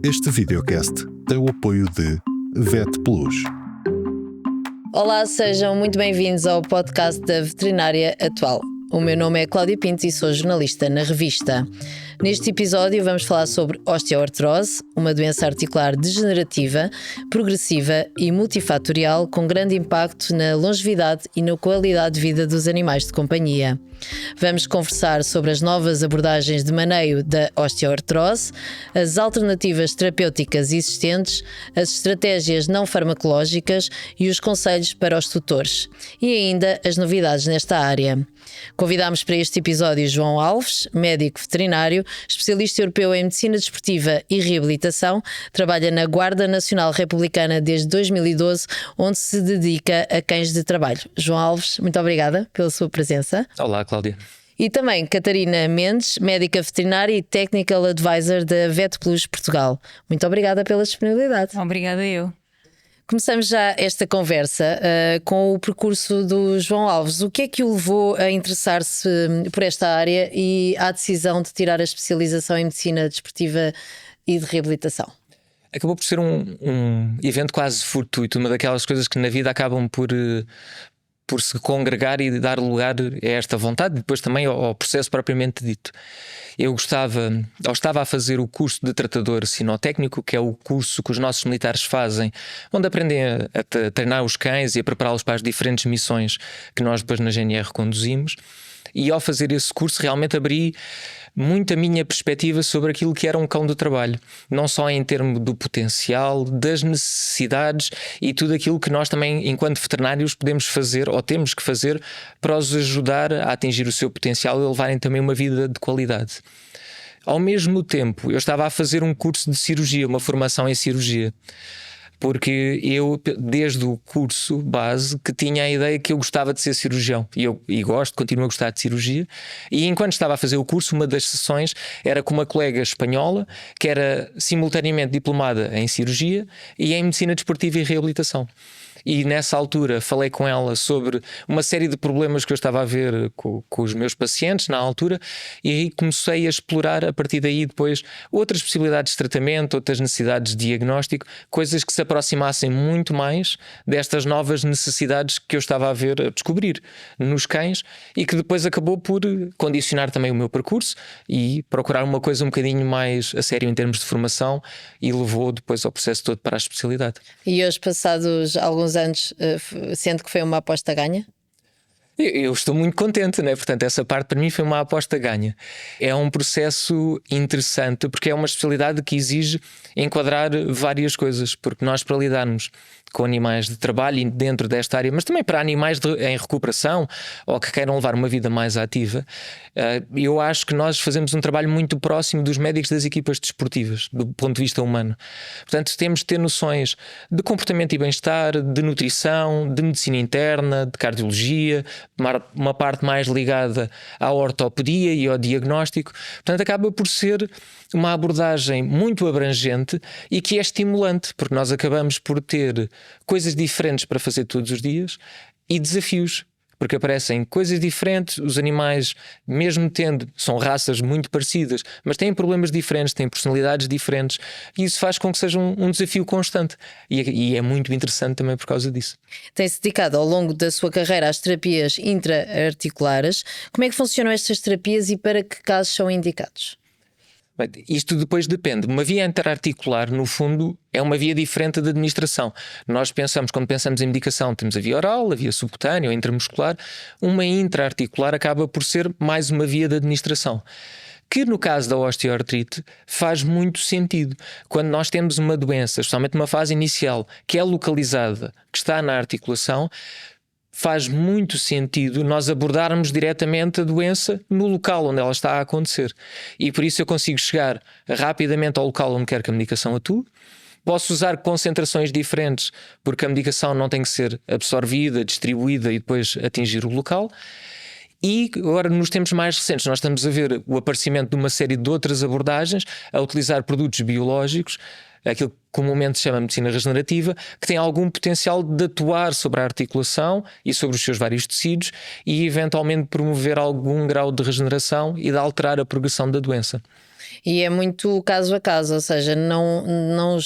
Este videocast tem o apoio de Vet Plus. Olá, sejam muito bem-vindos ao podcast da Veterinária Atual. O meu nome é Cláudia Pinto e sou jornalista na revista. Neste episódio vamos falar sobre osteoartrose, uma doença articular degenerativa, progressiva e multifatorial com grande impacto na longevidade e na qualidade de vida dos animais de companhia. Vamos conversar sobre as novas abordagens de maneio da osteoartrose, as alternativas terapêuticas existentes, as estratégias não farmacológicas e os conselhos para os tutores. E ainda as novidades nesta área. Convidámos para este episódio João Alves, médico veterinário, especialista europeu em medicina desportiva e reabilitação, trabalha na Guarda Nacional Republicana desde 2012, onde se dedica a cães de trabalho. João Alves, muito obrigada pela sua presença. Olá, Cláudia. E também Catarina Mendes, médica veterinária e Technical Advisor da Vet Plus Portugal. Muito obrigada pela disponibilidade. Obrigada eu. Começamos já esta conversa com o percurso do João Alves. O que é que o levou a interessar-se por esta área e à decisão de tirar a especialização em medicina desportiva e de reabilitação? Acabou por ser um evento quase fortuito, uma daquelas coisas que na vida acabam por se congregar e dar lugar a esta vontade, depois também ao processo propriamente dito. Eu estava a fazer o curso de tratador sinotécnico, que é o curso que os nossos militares fazem, onde aprendem a treinar os cães e a prepará-los para as diferentes missões que nós depois na GNR conduzimos. E ao fazer esse curso realmente abri muito a minha perspectiva sobre aquilo que era um cão de trabalho, não só em termos do potencial, das necessidades e tudo aquilo que nós também, enquanto veterinários, podemos fazer ou temos que fazer para os ajudar a atingir o seu potencial e levarem também uma vida de qualidade. Ao mesmo tempo, eu estava a fazer um curso de cirurgia, uma formação em cirurgia. Porque eu, desde o curso base, que tinha a ideia que eu gostava de ser cirurgião e continuo a gostar de cirurgia. E enquanto estava a fazer o curso, uma das sessões era com uma colega espanhola que era simultaneamente diplomada em cirurgia e em medicina desportiva e reabilitação. E nessa altura falei com ela sobre uma série de problemas que eu estava a ver com os meus pacientes na altura, e aí comecei a explorar a partir daí depois outras possibilidades de tratamento, outras necessidades de diagnóstico, coisas que se aproximassem muito mais destas novas necessidades que eu estava a ver, a descobrir nos cães, e que depois acabou por condicionar também o meu percurso e procurar uma coisa um bocadinho mais a sério em termos de formação, e levou depois ao processo todo para a especialidade. E hoje, passados alguns anos, sendo que foi uma aposta ganha? Eu estou muito contente, né? Portanto, essa parte para mim foi uma aposta ganha. É um processo interessante porque é uma especialidade que exige enquadrar várias coisas, porque nós, para lidarmos com animais de trabalho e dentro desta área, mas também para animais em recuperação ou que queiram levar uma vida mais ativa, eu acho que nós fazemos um trabalho muito próximo dos médicos das equipas desportivas, do ponto de vista humano. Portanto, temos de ter noções de comportamento e bem-estar, de nutrição, de medicina interna, de cardiologia, uma parte mais ligada à ortopedia e ao diagnóstico. Portanto, acaba por ser uma abordagem muito abrangente e que é estimulante, porque nós acabamos por ter coisas diferentes para fazer todos os dias e desafios, porque aparecem coisas diferentes. Os animais, mesmo são raças muito parecidas, mas têm problemas diferentes, têm personalidades diferentes, e isso faz com que seja um desafio constante, e é muito interessante também por causa disso. Tem-se dedicado ao longo da sua carreira às terapias intra-articulares. Como é que funcionam estas terapias e para que casos são indicados? Bem, isto depois depende. Uma via interarticular, no fundo, é uma via diferente de administração. Nós quando pensamos em medicação, temos a via oral, a via subcutânea ou intramuscular. Uma intraarticular acaba por ser mais uma via de administração, que no caso da osteoartrite faz muito sentido. Quando nós temos uma doença, especialmente numa fase inicial, que é localizada, que está na articulação, faz muito sentido nós abordarmos diretamente a doença no local onde ela está a acontecer. E por isso eu consigo chegar rapidamente ao local onde quero que a medicação atue. Posso usar concentrações diferentes, porque a medicação não tem que ser absorvida, distribuída e depois atingir o local. E agora, nos tempos mais recentes, nós estamos a ver o aparecimento de uma série de outras abordagens, a utilizar produtos biológicos aquilo que comumente se chama medicina regenerativa, que tem algum potencial de atuar sobre a articulação e sobre os seus vários tecidos e eventualmente promover algum grau de regeneração e de alterar a progressão da doença. E é muito caso a caso, ou seja,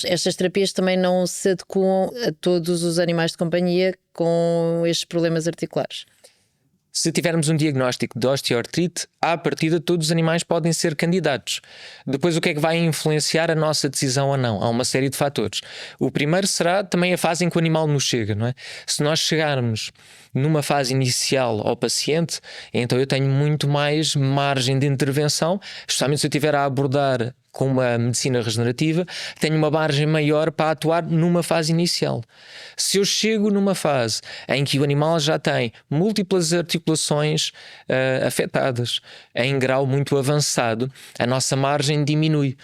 estas terapias também não se adequam a todos os animais de companhia com estes problemas articulares. Se tivermos um diagnóstico de osteoartrite, à partida todos os animais podem ser candidatos. Depois, o que é que vai influenciar a nossa decisão ou não? Há uma série de fatores. O primeiro será também a fase em que o animal nos chega, não é? Se nós chegarmos numa fase inicial ao paciente, então eu tenho muito mais margem de intervenção, especialmente se eu estiver a abordar com uma medicina regenerativa, tenho uma margem maior para atuar numa fase inicial. Se eu chego numa fase em que o animal já tem múltiplas articulações afetadas, em grau muito avançado, a nossa margem diminui.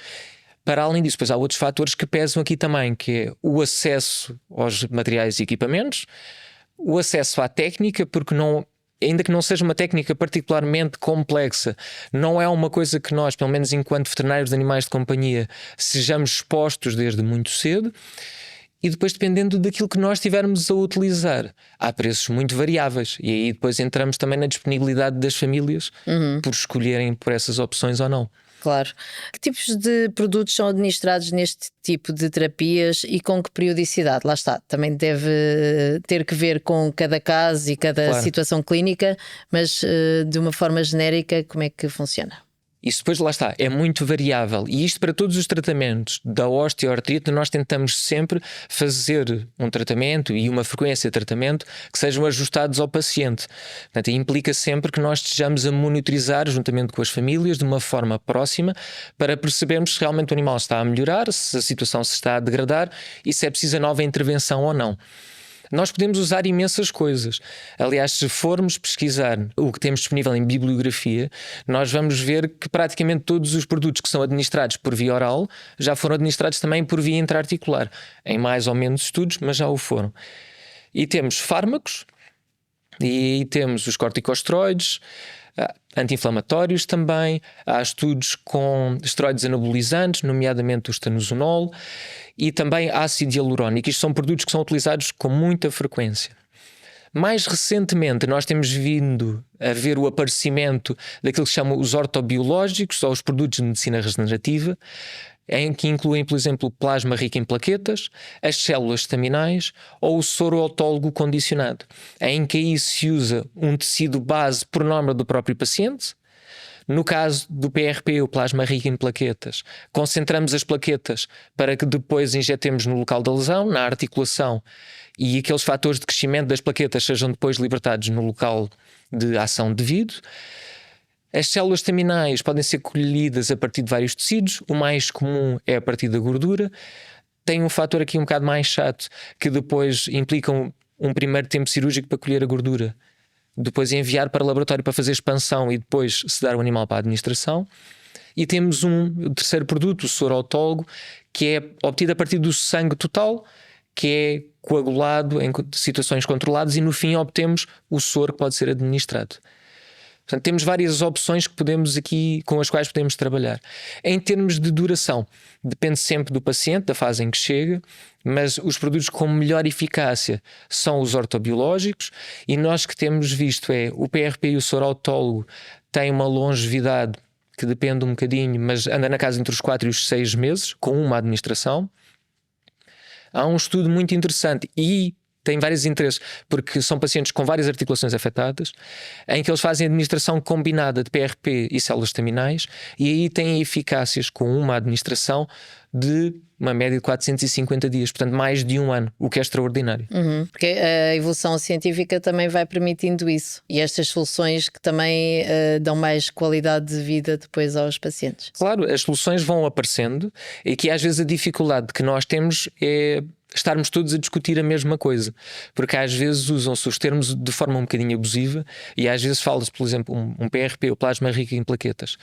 Para além disso, depois há outros fatores que pesam aqui também, que é o acesso aos materiais e equipamentos, o acesso à técnica, porque ainda que não seja uma técnica particularmente complexa, não é uma coisa que nós, pelo menos enquanto veterinários de animais de companhia, sejamos expostos desde muito cedo. E depois, dependendo daquilo que nós estivermos a utilizar, há preços muito variáveis. E aí depois entramos também na disponibilidade das famílias por escolherem por essas opções ou não. Claro. Que tipos de produtos são administrados neste tipo de terapias e com que periodicidade? Lá está, também deve ter que ver com cada caso e cada situação clínica, mas de uma forma genérica, como é que funciona? Isso depois, lá está, é muito variável. E isto para todos os tratamentos da osteoartrite, nós tentamos sempre fazer um tratamento e uma frequência de tratamento que sejam ajustados ao paciente. Portanto, implica sempre que nós estejamos a monitorizar juntamente com as famílias de uma forma próxima para percebermos se realmente o animal está a melhorar, se a situação se está a degradar e se é precisa nova intervenção ou não. Nós podemos usar imensas coisas. Aliás, se formos pesquisar o que temos disponível em bibliografia, nós vamos ver que praticamente todos os produtos que são administrados por via oral já foram administrados também por via intraarticular, em mais ou menos estudos, mas já o foram. E temos fármacos, e temos os corticosteroides, anti-inflamatórios também, há estudos com esteroides anabolizantes, nomeadamente o stanozolol, e também ácido hialurónico. Isto são produtos que são utilizados com muita frequência. Mais recentemente nós temos vindo a ver o aparecimento daquilo que se chama os ortobiológicos ou os produtos de medicina regenerativa, em que incluem, por exemplo, o plasma rico em plaquetas, as células estaminais ou o soro autólogo condicionado, em que aí se usa um tecido base por norma do próprio paciente. No caso do PRP, o plasma rico em plaquetas, concentramos as plaquetas para que depois injetemos no local da lesão, na articulação, e aqueles fatores de crescimento das plaquetas sejam depois libertados no local de ação devido. As células estaminais podem ser colhidas a partir de vários tecidos, o mais comum é a partir da gordura. Tem um fator aqui um bocado mais chato, que depois implica um primeiro tempo cirúrgico para colher a gordura, depois enviar para o laboratório para fazer expansão e depois se dar o animal para a administração. E temos o terceiro produto, o soro autólogo, que é obtido a partir do sangue total, que é coagulado em situações controladas, e no fim obtemos o soro que pode ser administrado. Portanto, temos várias opções que podemos aqui, com as quais podemos trabalhar. Em termos de duração, depende sempre do paciente, da fase em que chega, mas os produtos com melhor eficácia são os ortobiológicos, e nós que temos visto o PRP e o soro autólogo têm uma longevidade que depende um bocadinho, mas anda na casa entre os 4 e os 6 meses, com uma administração. Há um estudo muito interessante e tem vários interesses, porque são pacientes com várias articulações afetadas, em que eles fazem administração combinada de PRP e células estaminais, e aí têm eficácias com uma administração de uma média de 450 dias, portanto mais de um ano, o que é extraordinário. Porque a evolução científica também vai permitindo isso, e estas soluções que também dão mais qualidade de vida depois aos pacientes. Claro, as soluções vão aparecendo, e que às vezes a dificuldade que nós temos é estarmos todos a discutir a mesma coisa, porque às vezes usam-se os termos de forma um bocadinho abusiva, e às vezes fala-se, por exemplo, um PRP, o plasma rico em plaquetas.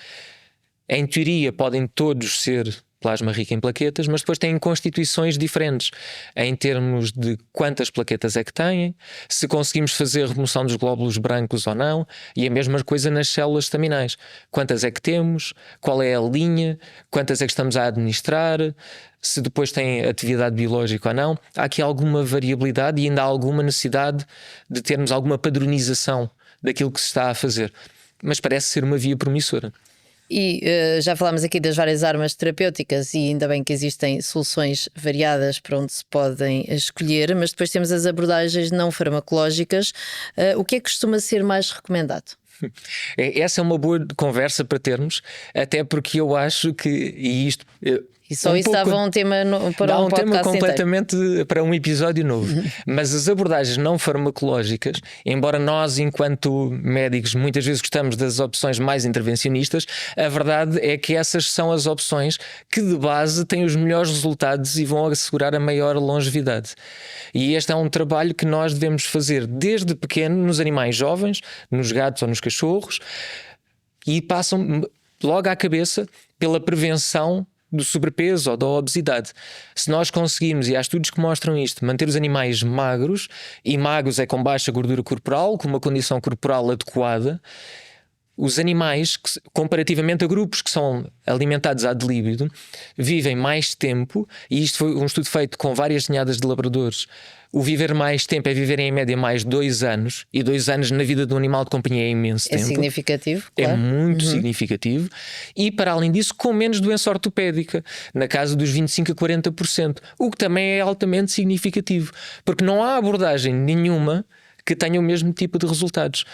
Em teoria podem todos ser plasma rico em plaquetas, mas depois têm constituições diferentes em termos de quantas plaquetas é que têm, se conseguimos fazer remoção dos glóbulos brancos ou não, e a mesma coisa nas células estaminais. Quantas é que temos, qual é a linha, quantas é que estamos a administrar, se depois têm atividade biológica ou não. Há aqui alguma variabilidade e ainda há alguma necessidade de termos alguma padronização daquilo que se está a fazer. Mas parece ser uma via promissora. E já falámos aqui das várias armas terapêuticas e ainda bem que existem soluções variadas para onde se podem escolher, mas depois temos as abordagens não farmacológicas. O que é que costuma ser mais recomendado? Essa é uma boa conversa para termos, até porque eu acho que, e isto... E só isso dava um tema para um podcast tema completamente inteiro. para um episódio novo. Mas as abordagens não farmacológicas, embora nós, enquanto médicos, muitas vezes gostamos das opções mais intervencionistas, a verdade é que essas são as opções que de base têm os melhores resultados e vão assegurar a maior longevidade. E este é um trabalho que nós devemos fazer desde pequeno nos animais jovens, nos gatos ou nos cachorros, e passam logo à cabeça pela prevenção do sobrepeso ou da obesidade. Se nós conseguirmos, e há estudos que mostram isto, manter os animais magros, e magros é com baixa gordura corporal, com uma condição corporal adequada, os animais, comparativamente a grupos que são alimentados ad libido, vivem mais tempo, e isto foi um estudo feito com várias ninhadas de labradores. O viver mais tempo é viver em média mais 2 anos, e 2 anos na vida de um animal de companhia é imenso tempo. É significativo, É claro. muito significativo. E para além disso, com menos doença ortopédica, na casa dos 25% a 40%, o que também é altamente significativo, porque não há abordagem nenhuma que tenha o mesmo tipo de resultados.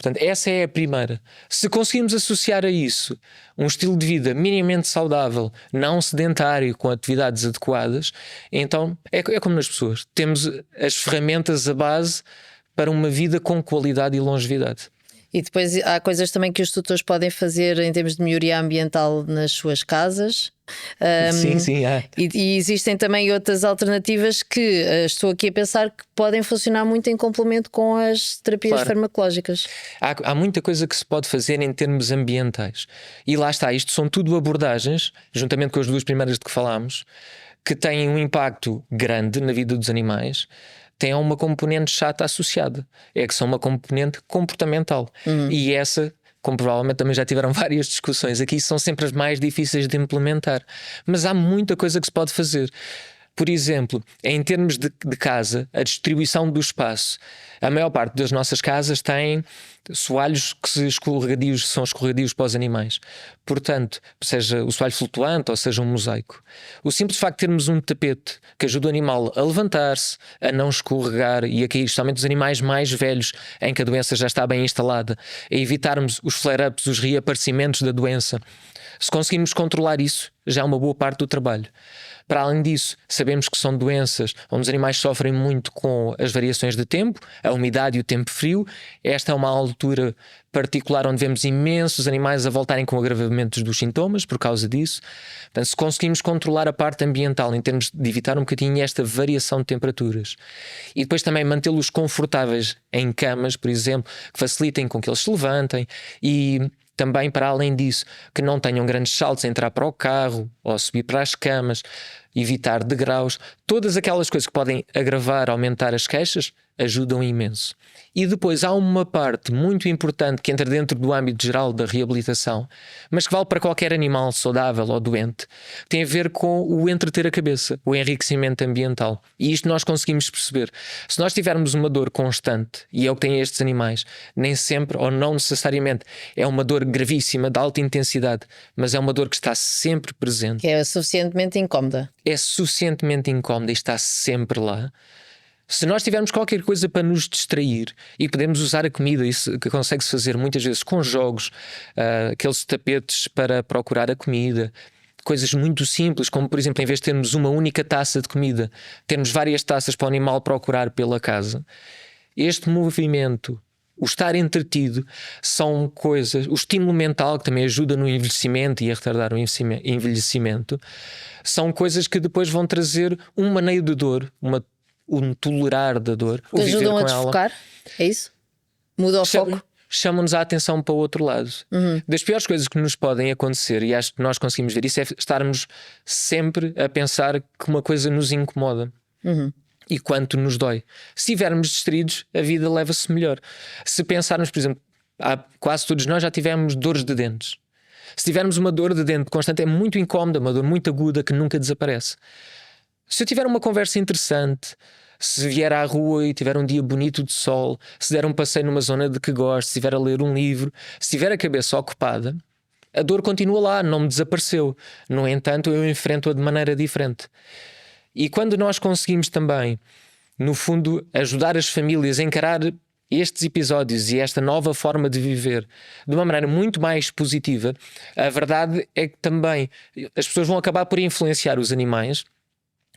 Portanto, essa é a primeira. Se conseguirmos associar a isso um estilo de vida minimamente saudável, não sedentário, com atividades adequadas, então é como nas pessoas. Temos as ferramentas, a base para uma vida com qualidade e longevidade. E depois há coisas também que os tutores podem fazer em termos de melhoria ambiental nas suas casas. Sim, há. E existem também outras alternativas que estou aqui a pensar que podem funcionar muito em complemento com as terapias farmacológicas. Há muita coisa que se pode fazer em termos ambientais. E lá está, isto são tudo abordagens, juntamente com as 2 primeiras de que falámos, que têm um impacto grande na vida dos animais. Tem uma componente chata associada, é que são uma componente comportamental. E essa, como provavelmente também já tiveram várias discussões aqui, são sempre as mais difíceis de implementar. Mas há muita coisa que se pode fazer. Por exemplo, em termos de casa, a distribuição do espaço. A maior parte das nossas casas tem soalhos que são escorregadios para os animais. Portanto, seja o soalho flutuante ou seja um mosaico. O simples facto de termos um tapete que ajuda o animal a levantar-se, a não escorregar e a cair, especialmente os animais mais velhos, em que a doença já está bem instalada, a evitarmos os flare-ups, os reaparecimentos da doença. Se conseguirmos controlar isso, já é uma boa parte do trabalho. Para além disso, sabemos que são doenças onde os animais sofrem muito com as variações de tempo, a umidade e o tempo frio. Esta é uma altura particular onde vemos imensos animais a voltarem com agravamentos dos sintomas por causa disso. Portanto, se conseguimos controlar a parte ambiental em termos de evitar um bocadinho esta variação de temperaturas e depois também mantê-los confortáveis em camas, por exemplo, que facilitem com que eles se levantem e também, para além disso, que não tenham grandes saltos a entrar para o carro ou subir para as camas, evitar degraus, todas aquelas coisas que podem agravar, aumentar as queixas, ajudam imenso. E depois há uma parte muito importante que entra dentro do âmbito geral da reabilitação, mas que vale para qualquer animal saudável ou doente, que tem a ver com o entreter a cabeça, o enriquecimento ambiental. E isto nós conseguimos perceber. Se nós tivermos uma dor constante, e é o que têm estes animais, nem sempre ou não necessariamente é uma dor gravíssima, de alta intensidade, mas é uma dor que está sempre presente. Que é suficientemente incómoda. É suficientemente incómoda e está sempre lá. Se nós tivermos qualquer coisa para nos distrair e podemos usar a comida, isso que consegue-se fazer muitas vezes com jogos, aqueles tapetes para procurar a comida, coisas muito simples, como por exemplo, em vez de termos uma única taça de comida, termos várias taças para o animal procurar pela casa. Este movimento, o estar entretido, são coisas, o estímulo mental que também ajuda no envelhecimento e a retardar o envelhecimento, são coisas que depois vão trazer um maneio de dor, um tolerar da dor. Que ajudam a desfocar, é isso? Muda o foco? chamam-nos a atenção para o outro lado. Das piores coisas que nos podem acontecer, e acho que nós conseguimos ver isso, é estarmos sempre a pensar que uma coisa nos incomoda. E quanto nos dói. Se estivermos distraídos, a vida leva-se melhor. Se pensarmos, por exemplo, quase todos nós já tivemos dores de dentes. Se tivermos uma dor de dente constante, é muito incómoda, uma dor muito aguda que nunca desaparece. Se eu tiver uma conversa interessante, se vier à rua e tiver um dia bonito de sol, se der um passeio numa zona de que gosto, se estiver a ler um livro, se tiver a cabeça ocupada, a dor continua lá, não me desapareceu. No entanto, eu enfrento-a de maneira diferente. E quando nós conseguimos também, no fundo, ajudar as famílias a encarar estes episódios e esta nova forma de viver de uma maneira muito mais positiva, a verdade é que também as pessoas vão acabar por influenciar os animais,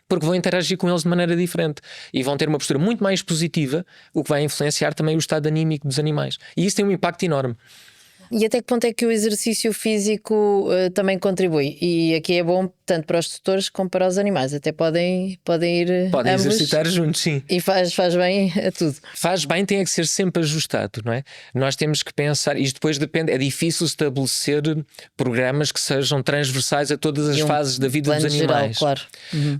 porque vão interagir com eles de maneira diferente e vão ter uma postura muito mais positiva, o que vai influenciar também o estado anímico dos animais. E isso tem um impacto enorme. E até que ponto é que o exercício físico também contribui? E aqui é bom tanto para os tutores como para os animais. Até podem ir Podem ambos, exercitar juntos, sim. e faz bem a tudo. Faz bem, tem que ser sempre ajustado, não é? Nós temos que pensar, isto depois depende, é difícil estabelecer programas que sejam transversais a todas as fases da vida dos animais. Geral, claro.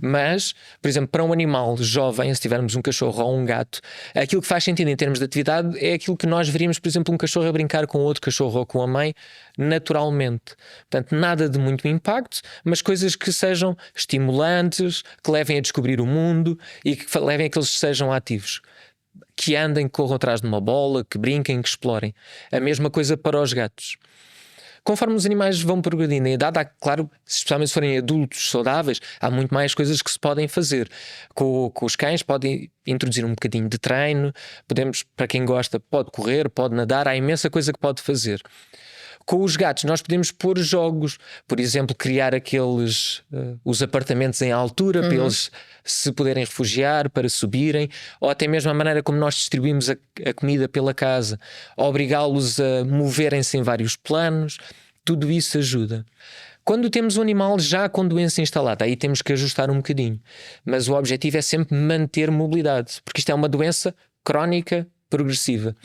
Mas, por exemplo, para um animal jovem, se tivermos um cachorro ou um gato, aquilo que faz sentido em termos de atividade é aquilo que nós veríamos, por exemplo, um cachorro a brincar com outro cachorro ou com a mãe, naturalmente. Portanto, nada de muito impacto, mas coisas que sejam estimulantes, que levem a descobrir o mundo e que levem a que eles sejam ativos. Que andem, que corram atrás de uma bola, que brinquem, que explorem. A mesma coisa para os gatos. Conforme os animais vão progredindo em idade, claro, especialmente se forem adultos saudáveis, há muito mais coisas que se podem fazer. Com os cães podem introduzir um bocadinho de treino, podemos, para quem gosta, pode correr, pode nadar, há imensa coisa que pode fazer. Com os gatos nós podemos pôr jogos, por exemplo, criar os apartamentos em altura para eles se poderem refugiar, para subirem, ou até mesmo a maneira como nós distribuímos a comida pela casa, obrigá-los a moverem-se em vários planos, tudo isso ajuda. Quando temos um animal já com doença instalada, aí temos que ajustar um bocadinho, mas o objetivo é sempre manter mobilidade, porque isto é uma doença crónica, progressiva.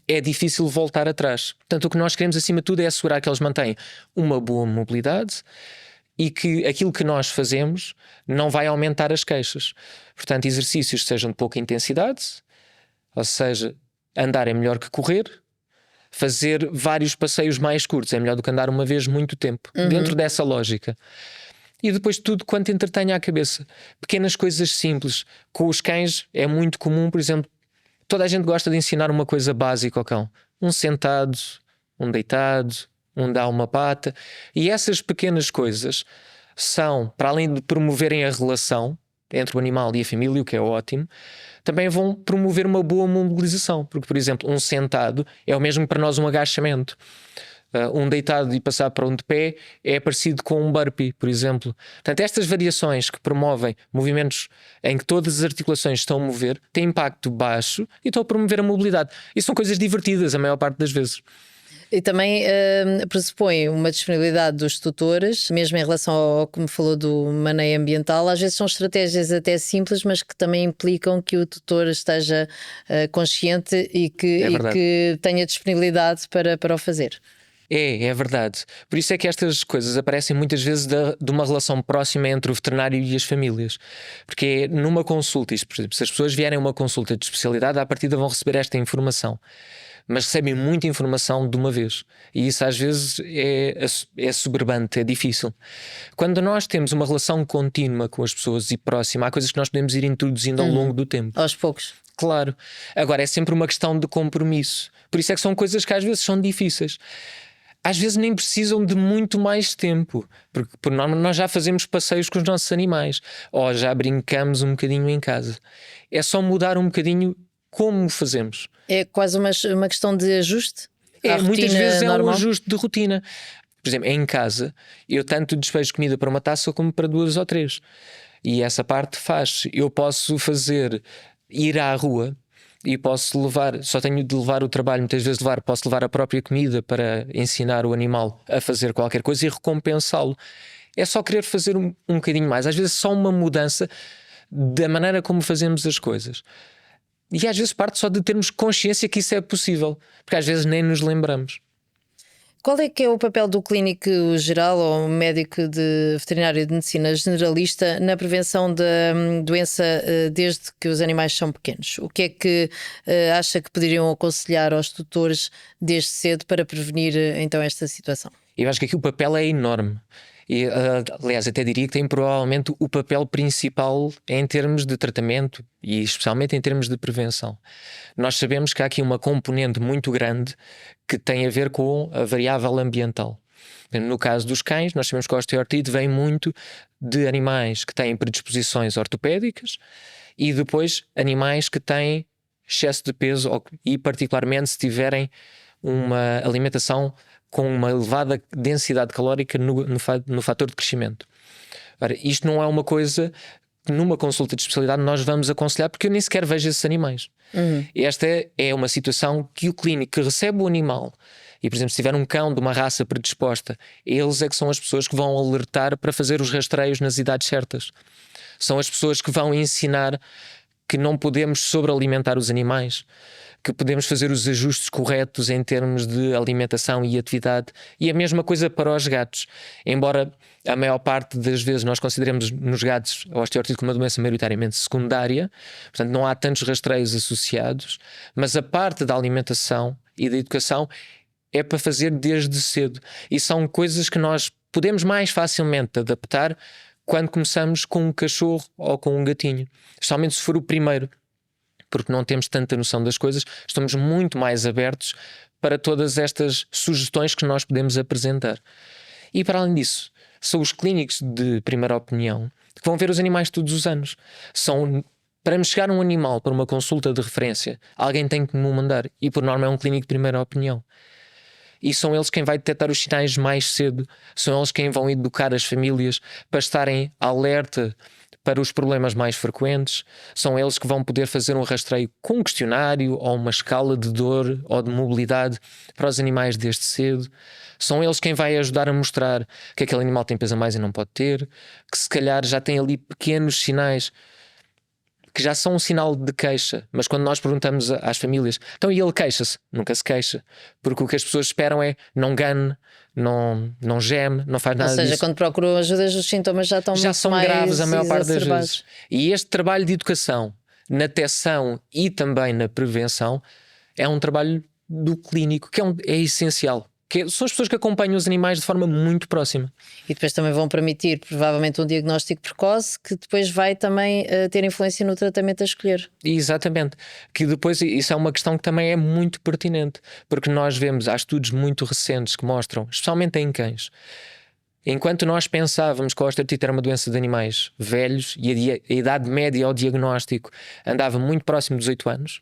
É difícil voltar atrás. Portanto, o que nós queremos acima de tudo é assegurar que eles mantêm uma boa mobilidade e que aquilo que nós fazemos não vai aumentar as queixas. Portanto, exercícios que sejam de pouca intensidade, ou seja, andar é melhor que correr, fazer vários passeios mais curtos é melhor do que andar uma vez muito tempo, dentro dessa lógica. E depois tudo quanto entretenha a cabeça. Pequenas coisas simples. Com os cães é muito comum, por exemplo, toda a gente gosta de ensinar uma coisa básica ao cão. Um sentado, um deitado, um dá uma pata. E essas pequenas coisas são, para além de promoverem a relação entre o animal e a família, o que é ótimo, também vão promover uma boa mobilização. Porque, por exemplo, um sentado é o mesmo para nós um agachamento. Um deitado e passar para um de pé é parecido com um burpee, por exemplo. Portanto, estas variações que promovem movimentos em que todas as articulações estão a mover têm impacto baixo e estão a promover a mobilidade. E são coisas divertidas a maior parte das vezes. E também pressupõe uma disponibilidade dos tutores, mesmo em relação ao que me falou do maneio ambiental. Às vezes são estratégias até simples, mas que também implicam que o tutor esteja consciente e que tenha disponibilidade para o fazer. É verdade. Por isso é que estas coisas aparecem muitas vezes de uma relação próxima entre o veterinário e as famílias. Porque numa consulta, por exemplo, se as pessoas vierem a uma consulta de especialidade, à partida vão receber esta informação. Mas recebem muita informação de uma vez. E isso às vezes é soberbante, é difícil. Quando nós temos uma relação contínua com as pessoas e próxima, há coisas que nós podemos ir introduzindo ao longo do tempo. Aos poucos. Claro. Agora é sempre uma questão de compromisso. Por isso é que são coisas que às vezes são difíceis. Às vezes nem precisam de muito mais tempo, porque por norma nós já fazemos passeios com os nossos animais ou já brincamos um bocadinho em casa. É só mudar um bocadinho como fazemos. É quase uma questão de ajuste? Muitas vezes normal? É um ajuste de rotina. Por exemplo, em casa eu tanto despejo comida para uma taça como para 2 ou 3. E essa parte faz. Eu posso ir à rua e posso levar, só tenho de levar o trabalho, muitas vezes posso levar a própria comida para ensinar o animal a fazer qualquer coisa e recompensá-lo. É só querer fazer um bocadinho mais. Às vezes só uma mudança da maneira como fazemos as coisas. E às vezes parte só de termos consciência que isso é possível, porque às vezes nem nos lembramos. Qual é que é o papel do clínico geral ou médico de veterinário de medicina generalista na prevenção da doença desde que os animais são pequenos? O que é que acha que poderiam aconselhar aos tutores desde cedo para prevenir então esta situação? Eu acho que aqui o papel é enorme. E, aliás, até diria que tem provavelmente o papel principal em termos de tratamento e especialmente em termos de prevenção. Nós sabemos que há aqui uma componente muito grande que tem a ver com a variável ambiental. No caso dos cães, nós sabemos que a osteoartrite vem muito de animais que têm predisposições ortopédicas e depois animais que têm excesso de peso e particularmente se tiverem uma alimentação com uma elevada densidade calórica no fator de crescimento. Ora, isto não é uma coisa que numa consulta de especialidade nós vamos aconselhar, porque eu nem sequer vejo esses animais. Esta é uma situação que o clínico que recebe o animal, e por exemplo se tiver um cão de uma raça predisposta, eles é que são as pessoas que vão alertar para fazer os rastreios nas idades certas. São as pessoas que vão ensinar que não podemos sobrealimentar os animais, que podemos fazer os ajustes corretos em termos de alimentação e atividade, e a mesma coisa para os gatos. Embora a maior parte das vezes nós consideremos nos gatos a osteoartrite como uma doença maioritariamente secundária, portanto não há tantos rastreios associados, mas a parte da alimentação e da educação é para fazer desde cedo, e são coisas que nós podemos mais facilmente adaptar quando começamos com um cachorro ou com um gatinho, especialmente se for o primeiro, porque não temos tanta noção das coisas, estamos muito mais abertos para todas estas sugestões que nós podemos apresentar. E para além disso, são os clínicos de primeira opinião que vão ver os animais todos os anos. Para me chegar um animal para uma consulta de referência, alguém tem que me mandar, e por norma é um clínico de primeira opinião. E são eles quem vai detectar os sinais mais cedo, são eles quem vão educar as famílias para estarem alerta para os problemas mais frequentes, são eles que vão poder fazer um rastreio com um questionário ou uma escala de dor ou de mobilidade para os animais desde cedo, são eles quem vai ajudar a mostrar que aquele animal tem peso a mais e não pode ter, que se calhar já tem ali pequenos sinais que já são um sinal de queixa, mas quando nós perguntamos às famílias, então e ele queixa-se? Nunca se queixa, porque o que as pessoas esperam é não gane, não geme, não faz nada disso. Ou seja, quando procuram ajuda os sintomas já estão muito são mais graves a maior parte das exacerbados. vezes. E este trabalho de educação na detecção e também na prevenção é um trabalho do clínico que é essencial. São as pessoas que acompanham os animais de forma muito próxima. E depois também vão permitir, provavelmente, um diagnóstico precoce que depois vai também ter influência no tratamento a escolher. Exatamente. Que depois isso é uma questão que também é muito pertinente, porque nós vemos, há estudos muito recentes que mostram, especialmente em cães, enquanto nós pensávamos que a osteoartrite era uma doença de animais velhos e a idade média ao diagnóstico andava muito próximo dos 8 anos,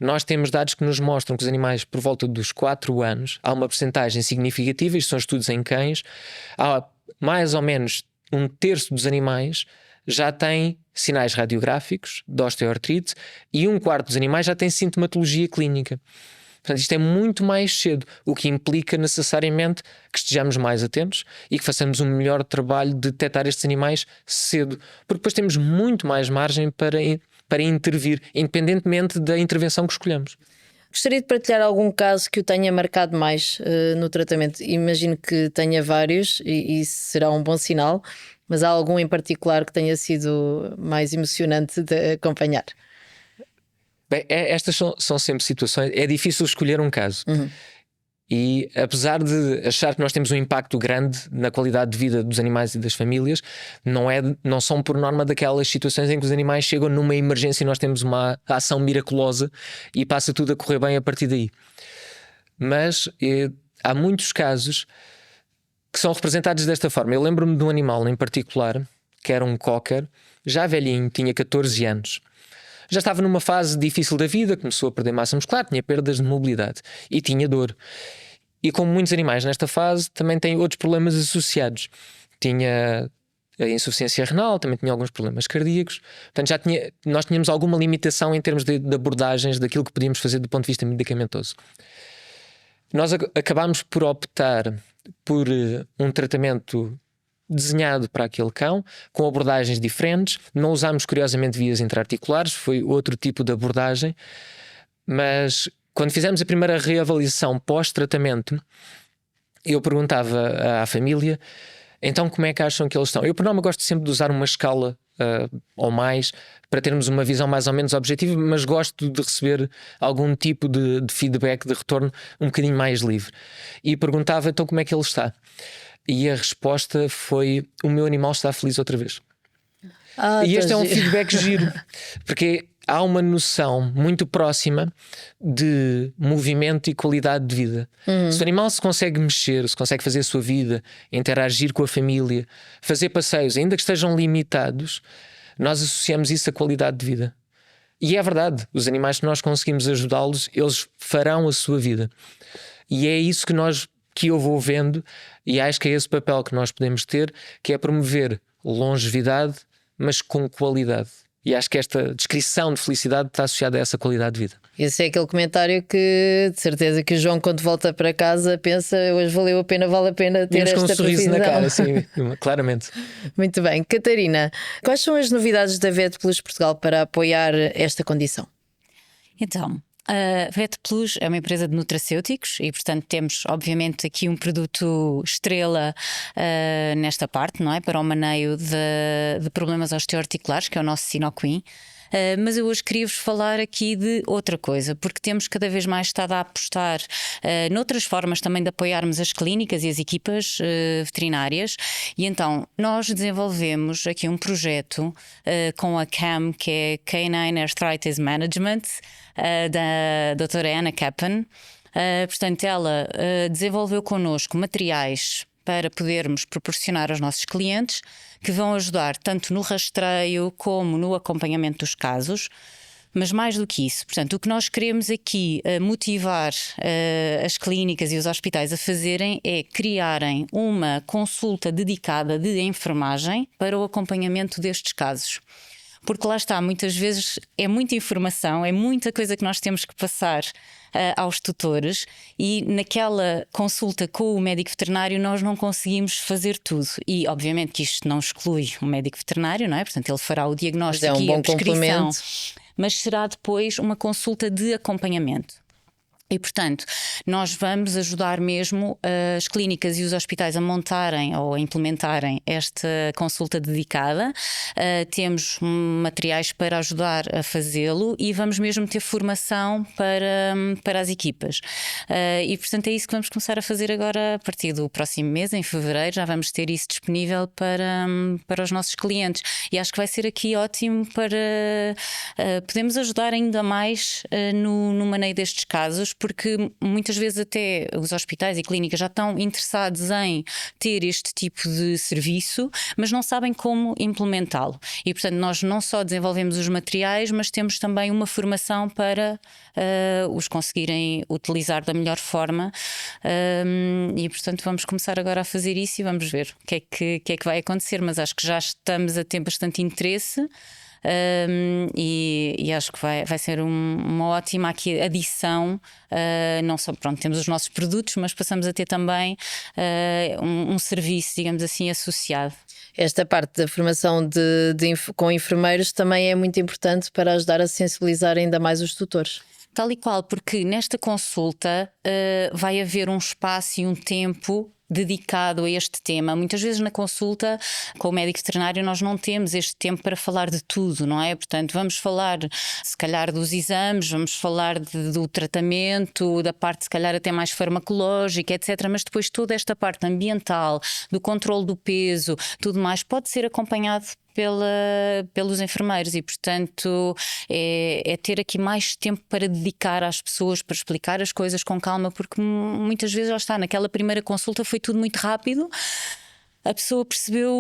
nós temos dados que nos mostram que os animais por volta dos 4 anos há uma percentagem significativa, isto são estudos em cães, há mais ou menos 1/3 dos animais já têm sinais radiográficos de osteoartrite e 1/4 dos animais já têm sintomatologia clínica. Portanto, isto é muito mais cedo, o que implica necessariamente que estejamos mais atentos e que façamos um melhor trabalho de detectar estes animais cedo, porque depois temos muito mais margem para intervir, independentemente da intervenção que escolhamos. Gostaria de partilhar algum caso que o tenha marcado mais no tratamento. Imagino que tenha vários e isso será um bom sinal, mas há algum em particular que tenha sido mais emocionante de acompanhar? Bem, estas são sempre situações, é difícil escolher um caso. E apesar de achar que nós temos um impacto grande na qualidade de vida dos animais e das famílias, não são por norma daquelas situações em que os animais chegam numa emergência e nós temos uma ação miraculosa e passa tudo a correr bem a partir daí. Mas há muitos casos que são representados desta forma. Eu lembro-me de um animal em particular, que era um cocker, já velhinho, tinha 14 anos. Já estava numa fase difícil da vida, começou a perder massa muscular, tinha perdas de mobilidade e tinha dor. E como muitos animais nesta fase, também têm outros problemas associados. Tinha a insuficiência renal, também tinha alguns problemas cardíacos. Portanto, nós tínhamos alguma limitação em termos de abordagens daquilo que podíamos fazer do ponto de vista medicamentoso. Nós acabámos por optar por um tratamento desenhado para aquele cão, com abordagens diferentes. Não usámos, curiosamente, vias intraarticulares, foi outro tipo de abordagem. Mas quando fizemos a primeira reavaliação pós-tratamento, eu perguntava à família: então como é que acham que eles estão? Eu, por norma, gosto sempre de usar uma escala ou mais, para termos uma visão mais ou menos objetiva, mas gosto de receber algum tipo de feedback, de retorno um bocadinho mais livre. E perguntava então como é que ele está. E a resposta foi: o meu animal está feliz outra vez. E este é um feedback giro, porque há uma noção muito próxima de movimento e qualidade de vida. Se o animal se consegue mexer, se consegue fazer a sua vida, interagir com a família, fazer passeios, ainda que estejam limitados, nós associamos isso à qualidade de vida. E é verdade, os animais que nós conseguimos ajudá-los, eles farão a sua vida. E é isso que eu vou vendo, e acho que é esse papel que nós podemos ter, que é promover longevidade, mas com qualidade. E acho que esta descrição de felicidade está associada a essa qualidade de vida. Esse é aquele comentário que, de certeza, que o João, quando volta para casa, pensa: hoje valeu a pena, vale a pena ter Vimos esta com um sorriso na precisão. cara, sim, claramente. Muito bem. Catarina, quais são as novidades da Vet Plus Portugal para apoiar esta condição? Então, a Vet Plus é uma empresa de nutracêuticos e, portanto, temos obviamente aqui um produto estrela nesta parte, não é? Para o maneio de problemas osteoarticulares, que é o nosso Sinoquin. Mas eu hoje queria-vos falar aqui de outra coisa, porque temos cada vez mais estado a apostar noutras formas também de apoiarmos as clínicas e as equipas veterinárias, e então nós desenvolvemos aqui um projeto com a CAM, que é Canine Arthritis Management, da doutora Anna Kappen. Portanto, ela desenvolveu connosco materiais para podermos proporcionar aos nossos clientes, que vão ajudar tanto no rastreio como no acompanhamento dos casos. Mas mais do que isso, portanto, o que nós queremos aqui motivar as clínicas e os hospitais a fazerem é criarem uma consulta dedicada de enfermagem para o acompanhamento destes casos. Porque lá está, muitas vezes é muita informação, é muita coisa que nós temos que passar aos tutores, e naquela consulta com o médico veterinário nós não conseguimos fazer tudo. E obviamente que isto não exclui o médico veterinário, não é? Portanto, ele fará o diagnóstico Mas é um e bom a prescrição, complemento. mas será depois uma consulta de acompanhamento. E, portanto, nós vamos ajudar mesmo as clínicas e os hospitais a montarem ou a implementarem esta consulta dedicada. Temos materiais para ajudar a fazê-lo e vamos mesmo ter formação para as equipas. E, portanto, é isso que vamos começar a fazer agora a partir do próximo mês, em fevereiro. Já vamos ter isso disponível para os nossos clientes. E acho que vai ser aqui ótimo para podermos ajudar ainda mais no maneio destes casos, porque muitas vezes até os hospitais e clínicas já estão interessados em ter este tipo de serviço, mas não sabem como implementá-lo. E, portanto, nós não só desenvolvemos os materiais, mas temos também uma formação para os conseguirem utilizar da melhor forma. E, portanto, vamos começar agora a fazer isso e vamos ver o que é que vai acontecer. Mas acho que já estamos a ter bastante interesse. E acho que vai ser uma ótima aqui adição. Não só, pronto, temos os nossos produtos, mas passamos a ter também um serviço, digamos assim, associado. Esta parte da formação com enfermeiros também é muito importante para ajudar a sensibilizar ainda mais os tutores. Tal e qual, porque nesta consulta vai haver um espaço e um tempo dedicado a este tema. Muitas vezes na consulta com o médico veterinário nós não temos este tempo para falar de tudo, não é? Portanto, vamos falar se calhar dos exames, vamos falar do tratamento, da parte se calhar até mais farmacológica, etc. Mas depois toda esta parte ambiental, do controle do peso, tudo mais pode ser acompanhado pelos enfermeiros, e portanto é ter aqui mais tempo para dedicar às pessoas, para explicar as coisas com calma, porque muitas vezes já está, naquela primeira consulta foi tudo muito rápido, a pessoa percebeu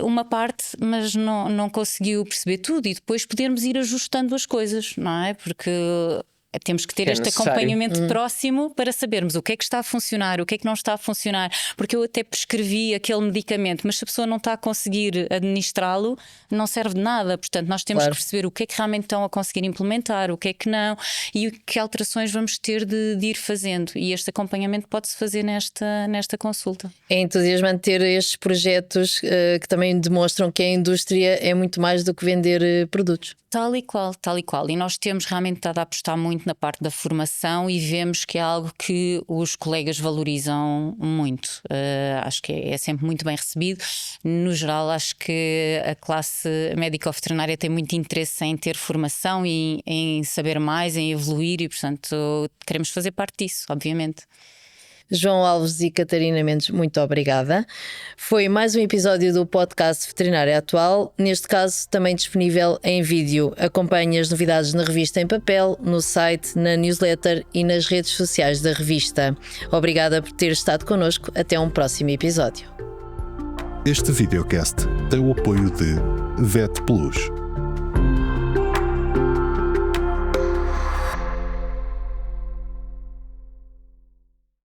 uma parte, mas não conseguiu perceber tudo, e depois podermos ir ajustando as coisas, não é? Porque Temos que ter Que é este necessário. acompanhamento próximo para sabermos o que é que está a funcionar, o que é que não está a funcionar, porque eu até prescrevi aquele medicamento, mas se a pessoa não está a conseguir administrá-lo, não serve de nada. Portanto, nós temos Claro. que perceber o que é que realmente estão a conseguir implementar, o que é que não e que alterações vamos ter de ir fazendo. E este acompanhamento pode-se fazer nesta consulta. É entusiasmante ter estes projetos que também demonstram que a indústria é muito mais do que vender produtos. Tal e qual, tal e qual. E nós temos realmente estado a apostar muito na parte da formação e vemos que é algo que os colegas valorizam muito. Acho que é sempre muito bem recebido. No geral, acho que a classe médico-veterinária tem muito interesse em ter formação e em saber mais, em evoluir e, portanto, queremos fazer parte disso, obviamente. João Alves e Catarina Mendes, muito obrigada. Foi mais um episódio do podcast Veterinária Atual, neste caso também disponível em vídeo. Acompanhe as novidades na revista em papel, no site, na newsletter e nas redes sociais da revista. Obrigada por ter estado connosco. Até um próximo episódio. Este videocast tem o apoio de Vet Plus.